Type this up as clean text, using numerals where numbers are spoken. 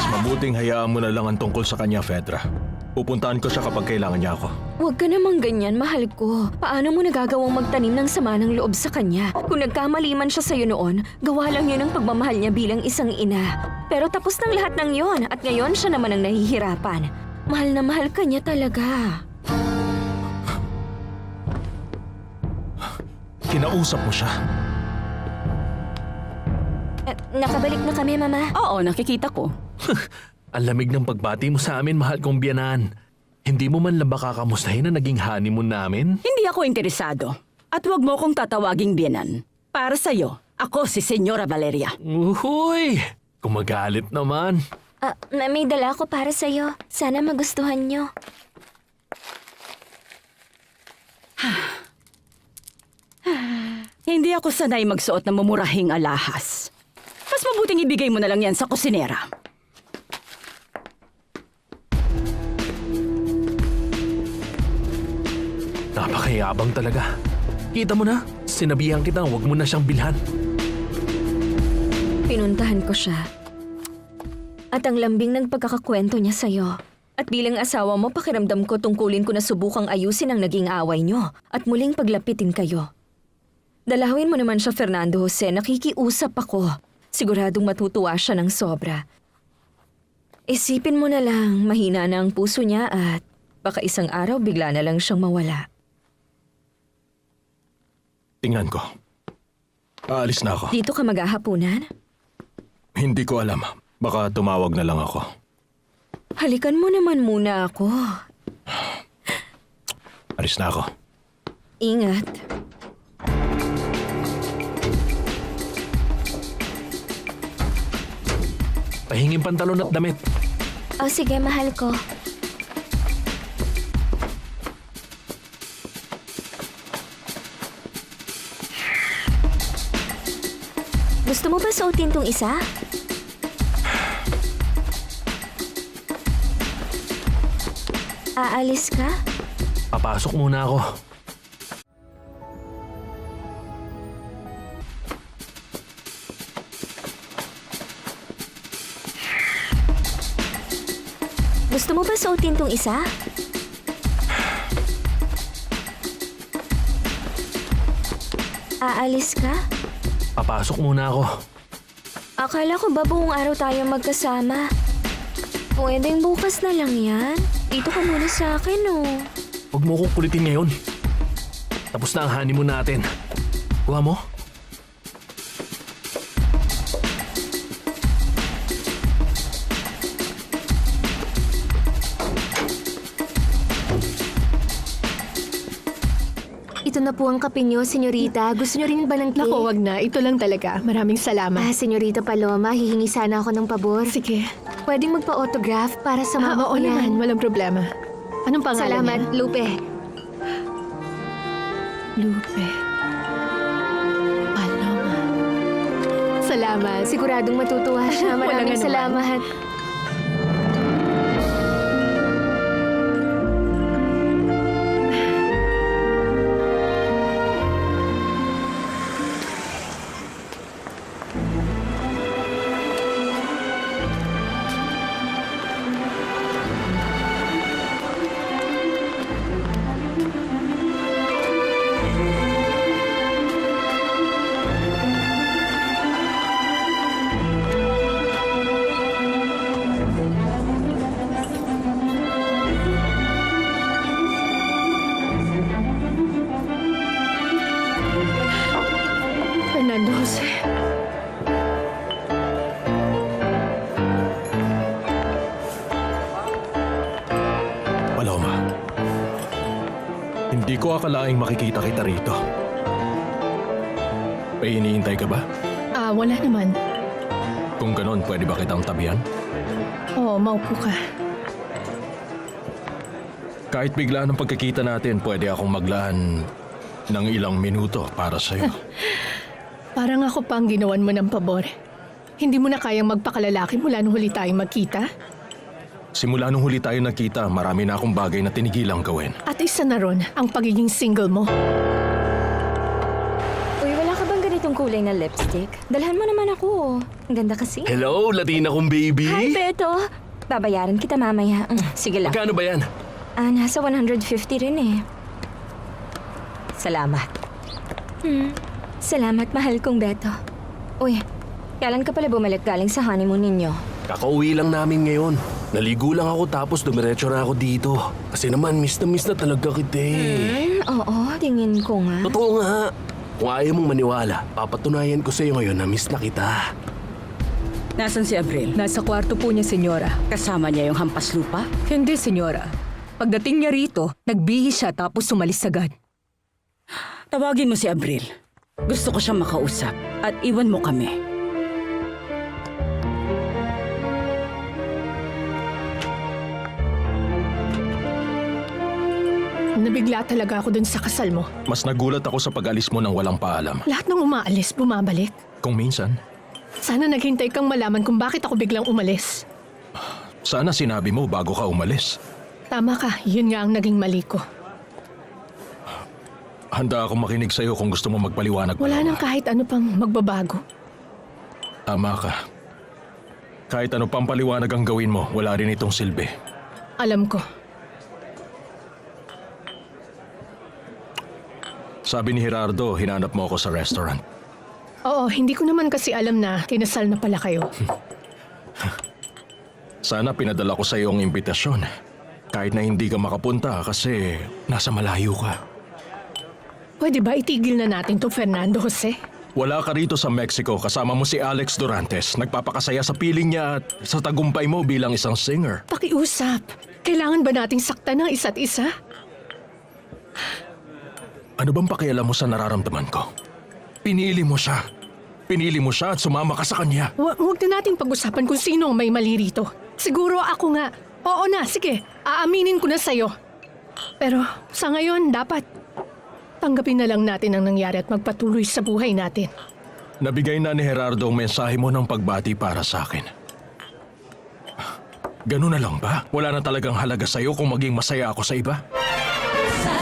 Mas mabuting hayaan mo na lang ang tungkol sa kanya, Fedra. Pupuntahan ko siya kapag kailangan niya ako. Huwag ka namang ganyan, mahal ko. Paano mo nagagawang magtanim ng sama ng loob sa kanya? Kung nagkamali man siya sa'yo noon, gawa lang yun ang pagmamahal niya bilang isang ina. Pero tapos ng lahat ng yon at ngayon siya naman ang nahihirapan. Mahal na mahal ka niya talaga. Kinausap mo siya. Nakabalik na kami, Mama. Oo, nakikita ko. Ang lamig ng pagbati mo sa amin, mahal kong biyanan. Hindi mo man lang baka kamustahin na naging honeymoon namin? Hindi ako interesado. At huwag mo kong tatawaging biyanan. Para sa'yo, ako si Senyora Valeria. Uhuy! Kumagalit naman. May dala ako para sa'yo. Sana magustuhan niyo. Hindi ako sanay magsuot ng mumurahing alahas. Mas mabuting ibigay mo na lang yan sa kusinera. Napakayabang talaga. Kita mo na, sinabihan kitang huwag mo na siyang bilhan. Pinuntahan ko siya. At ang lambing ng pagkakakwento niya sa'yo. At bilang asawa mo, pakiramdam ko tungkulin ko na subukang ayusin ang naging away niyo at muling paglapitin kayo. Dalawin mo naman siya, Fernando Jose. Nakikiusap ako. Siguradong matutuwa siya ng sobra. Isipin mo na lang, mahina na ang puso niya at baka isang araw bigla na lang siyang mawala. Tingnan ko. Aalis na ako. Dito ka maghahapunan? Hindi ko alam. Baka tumawag na lang ako. Halikan mo naman muna ako. Alis na ako. Ingat. Pahingin pantalon at damit. O sige, mahal ko. Gusto mo ba suotin tong isa? Aalis ka? Papasok muna ako. Gusto mo ba suotin tong isa? Aalis ka? Papasok muna ako. Akala ko ba buong araw tayo magkasama? Pwedeng bukas na lang yan. Dito ka muna sa akin, oh. Huwag mo kong kulitin ngayon. Tapos na ang honeymoon natin. Kuha mo? Ito na po ang kape niyo, senyorita. Gusto niyo rin ba ng cake? Naku, wag na. Ito lang talaga. Maraming salamat. Senyorita Paloma, hihingi sana ako ng pabor. Sige. Pwedeng magpa-autograph para sa mama Oo ko yan. naman. Walang problema. Anong pangalan Salamat, niya? Lupe. Lupe. Paloma. Salamat. Siguradong matutuwa siya. Walang Maraming anuman. salamat. Fernando Jose. Paloma. Hindi ko akalaing makikita kita rito. May iniintay ka ba? Wala naman. Kung ganon, pwede ba kitang tabihan? Oo, maupo ka. Kahit bigla ng pagkikita natin, pwede akong maglaan ng ilang minuto para sa'yo. Parang ako pa ang ginawan mo ng pabor. Hindi mo na kayang magpakalalaki mula nung huli tayong magkita? Simula nung huli tayo nagkita, marami na akong bagay na tinigilang gawin. At isa na ron ang pagiging single mo. Uy, wala ka bang ganitong kulay na lipstick. Dalhan mo naman ako. Ang ganda kasi. Hello, Latina kong baby. Hi, Beto. Babayaran kita mamaya. Sige lang. Magkano ba yan? Nasa 150 rin eh. Salamat. Salamat, mahal kong Beto. Uy, kailan ka pala bumalik galing sa honeymoon ninyo? Kakauwi lang namin ngayon. Naligo lang ako tapos dumiretso na ako dito. Kasi naman, miss na talaga kita eh. Oo, tingin ko nga. Totoo nga. Kung ayaw mong maniwala, papatunayan ko sa'yo ngayon na miss na kita. Nasaan si Abril? Nasa kwarto po niya, senyora. Kasama niya yung hampas lupa? Hindi, senyora. Pagdating niya rito, nagbihis siya tapos sumalis agad. Tawagin mo si Abril. Gusto ko siyang makausap at iwan mo kami. Nabigla talaga ako dun sa kasal mo. Mas nagulat ako sa pag-alis mo nang walang paalam. Lahat ng umaalis, bumabalik. Kung minsan, Sana naghintay kang malaman kung bakit ako biglang umalis. sana sinabi mo bago ka umalis. Tama ka, yun nga ang naging mali ko. Handa akong makinig sa'yo kung gusto mo magpaliwanag. Wala nang kahit ano pang magbabago. Tama ka. Kahit ano pang paliwanag ang gawin mo, wala rin itong silbi. Alam ko. Sabi ni Gerardo, hinanap mo ako sa restaurant. Oo, hindi ko naman kasi alam na kinasal na pala kayo. Sana pinadala ko sa iyo ang imbitasyon. Kahit na hindi ka makapunta kasi nasa malayo ka. Pwede ba itigil na natin to, Fernando Jose? Wala ka rito sa Mexico kasama mo si Alex Durantes. Nagpapakasaya sa piling niya at sa tagumpay mo bilang isang singer. Pakiusap. Kailangan ba nating saktan ng isa't isa? Ano bang pakialam mo sa nararamdaman ko? Pinili mo siya. Pinili mo siya at sumama ka sa kanya. Huwag na nating pag-usapan kung sino ang may mali rito. Siguro ako nga. Oo na, sige. Aaminin ko na sa'yo. Pero sa ngayon, dapat tanggapin na lang natin ang nangyari at magpatuloy sa buhay natin. Nabigay na ni Gerardo ang mensahe mo ng pagbati para sa akin. Ganun na lang ba? Wala na talagang halaga sa'yo kung maging masaya ako sa iba? Sa